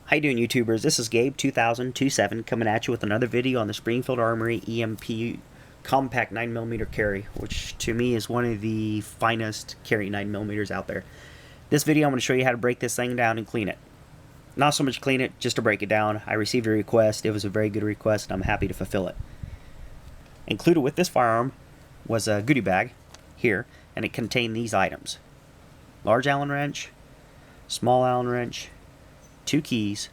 How you doing, YouTubers? This is Gabe 2027 coming at you with another video on the Springfield Armory EMP compact 9mm carry, which to me is one of the finest carry 9mm out there. This video I'm going to show you how to break this thing down and clean it. Not so much clean it, just to break it down. I received a request. It was a very good request, and I'm happy to fulfill it. Included with this firearm was a goodie bag here, and it contained these items: large Allen wrench, small Allen wrench, 2 keys,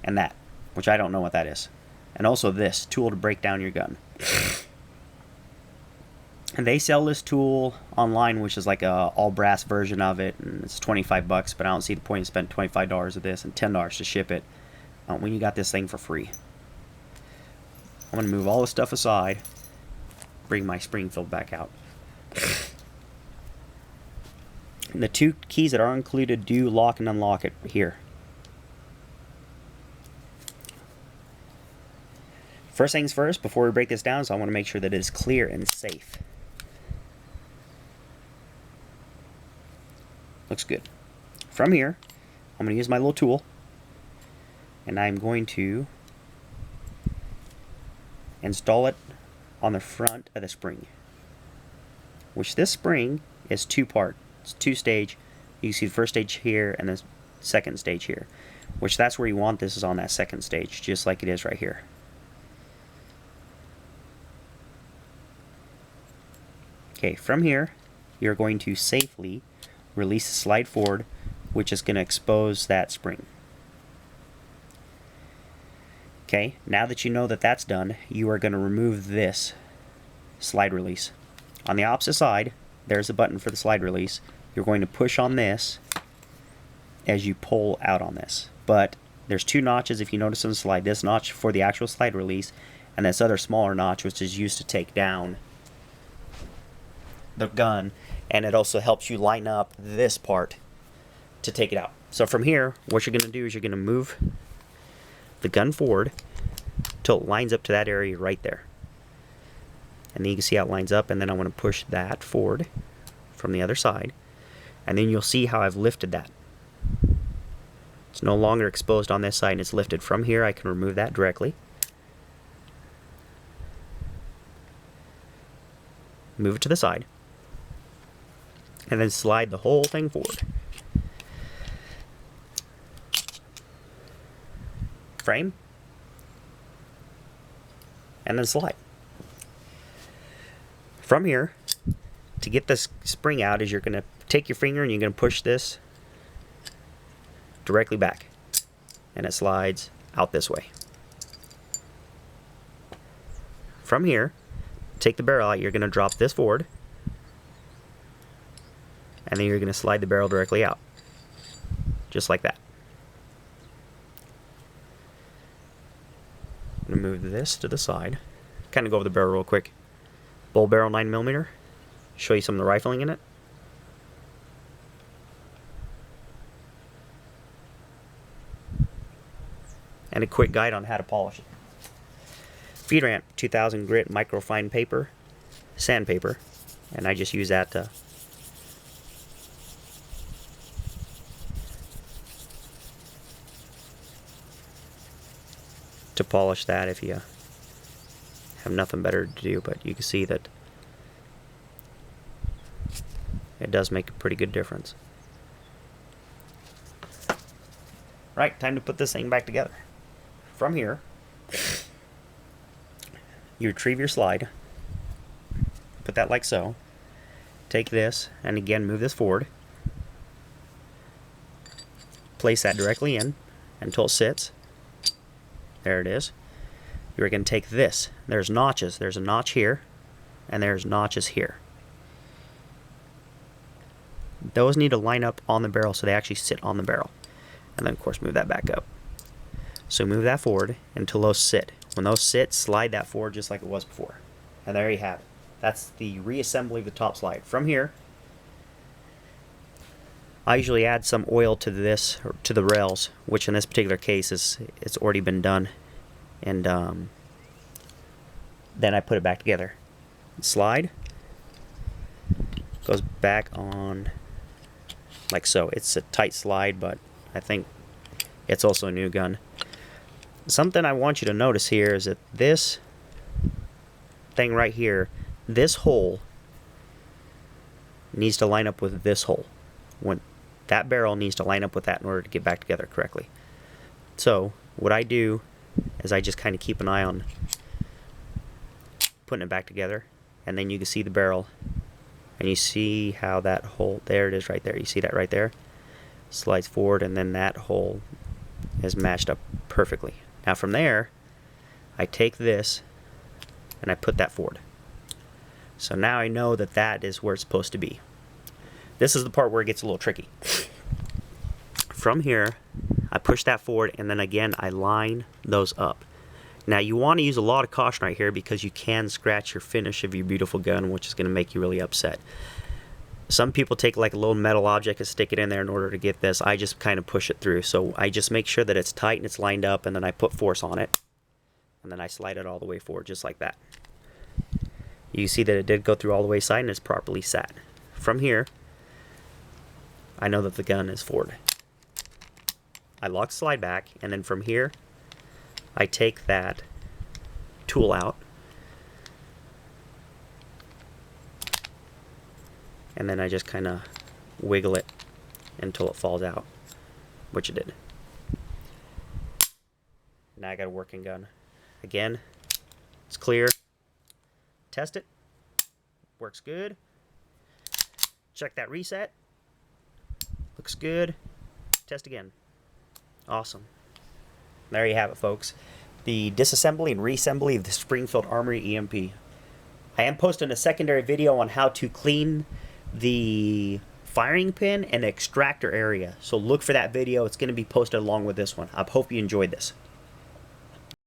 and that, which I don't know what that is. And also this tool to break down your gun. And they sell this tool online, which is like a all brass version of it, and it's 25 bucks, but I don't see the point in spending $25 of this and $10 to ship it when you got this thing for free. I'm going to move all this stuff aside, bring my Springfield back out. And the 2 keys that are included do lock and unlock it here. First things first, before we break this down, so I want to make sure that it is clear and safe. Looks good. From here, I'm going to use my little tool, and I'm going to install it on the front of the spring, which this spring is 2-part. It's 2-stage. You can see the first stage here and the second stage here, which that's where you want this, is on that second stage, just like it is right here. Okay, from here you're going to safely release the slide forward, which is going to expose that spring. Okay, now that you know that that's done, you are going to remove this slide release. On the opposite side, there's a button for the slide release. You're going to push on this as you pull out on this. But there's 2 notches, if you notice on the slide. This notch for the actual slide release, and this other smaller notch, which is used to take down the gun, and it also helps you line up this part to take it out. So from here, what you're going to do is you're going to move the gun forward till it lines up to that area right there. And then you can see how it lines up, and then I want to push that forward from the other side, and then you'll see how I've lifted that. It's no longer exposed on this side, and it's lifted. From here I can remove that directly. Move it to the side, and then slide the whole thing forward. Frame, and then slide. From here, to get this spring out, is you're going to take your finger and you're going to push this directly back, and it slides out this way. From here, take the barrel out, you're going to drop this forward, and then you're going to slide the barrel directly out, just like that. I'm going to move this to the side, kind of go over the barrel real quick. Bull barrel 9mm, show you some of the rifling in it. And a quick guide on how to polish it. Feed ramp 2000 grit microfine paper, sandpaper, and I just use that to polish that if you have nothing better to do. But you can see that it does make a pretty good difference. Right, time to put this thing back together. From here, you retrieve your slide, put that like so, take this, and again move this forward, place that directly in until it sits. There it is. You're going to take this. There's notches. There's a notch here, and there's notches here. Those need to line up on the barrel so they actually sit on the barrel. And then, of course, move that back up. So move that forward until those sit. When those sit, slide that forward just like it was before. And there you have it. That's the reassembly of the top slide. From here, I usually add some oil to this, or to the rails, which in this particular case it's already been done, and then I put it back together. Slide goes back on like so. It's a tight slide, but I think It's also a new gun. Something I want you to notice here is that this thing right here, this hole needs to line up with this hole. When that barrel needs to line up with that in order to get back together correctly. So what I do is I just kind of keep an eye on putting it back together, and then you can see the barrel, and you see how that hole, there it is right there, you see that right there, slides forward, and then that hole is matched up perfectly. Now from there, I take this and I put that forward. So now I know that that is where it's supposed to be. This is the part where it gets a little tricky. From here, I push that forward, and then again I line those up. Now you want to use a lot of caution right here because you can scratch your finish of your beautiful gun, which is going to make you really upset. Some people take like a little metal object and stick it in there in order to get this. I just kind of push it through. So I just make sure that it's tight and it's lined up, and then I put force on it, and then I slide it all the way forward just like that. You see that it did go through all the way side and it's properly sat. From here, I know that the gun is forward. I lock slide back, and then from here I take that tool out, and then I just kind of wiggle it until it falls out, which it did. Now I got a working gun. Again, it's clear. Test it. Works good. Check that reset. Looks good. Test again. Awesome. There you have it, folks. The disassembly and reassembly of the Springfield Armory EMP. I am posting a secondary video on how to clean the firing pin and extractor area. So look for that video. It's going to be posted along with this one. I hope you enjoyed this.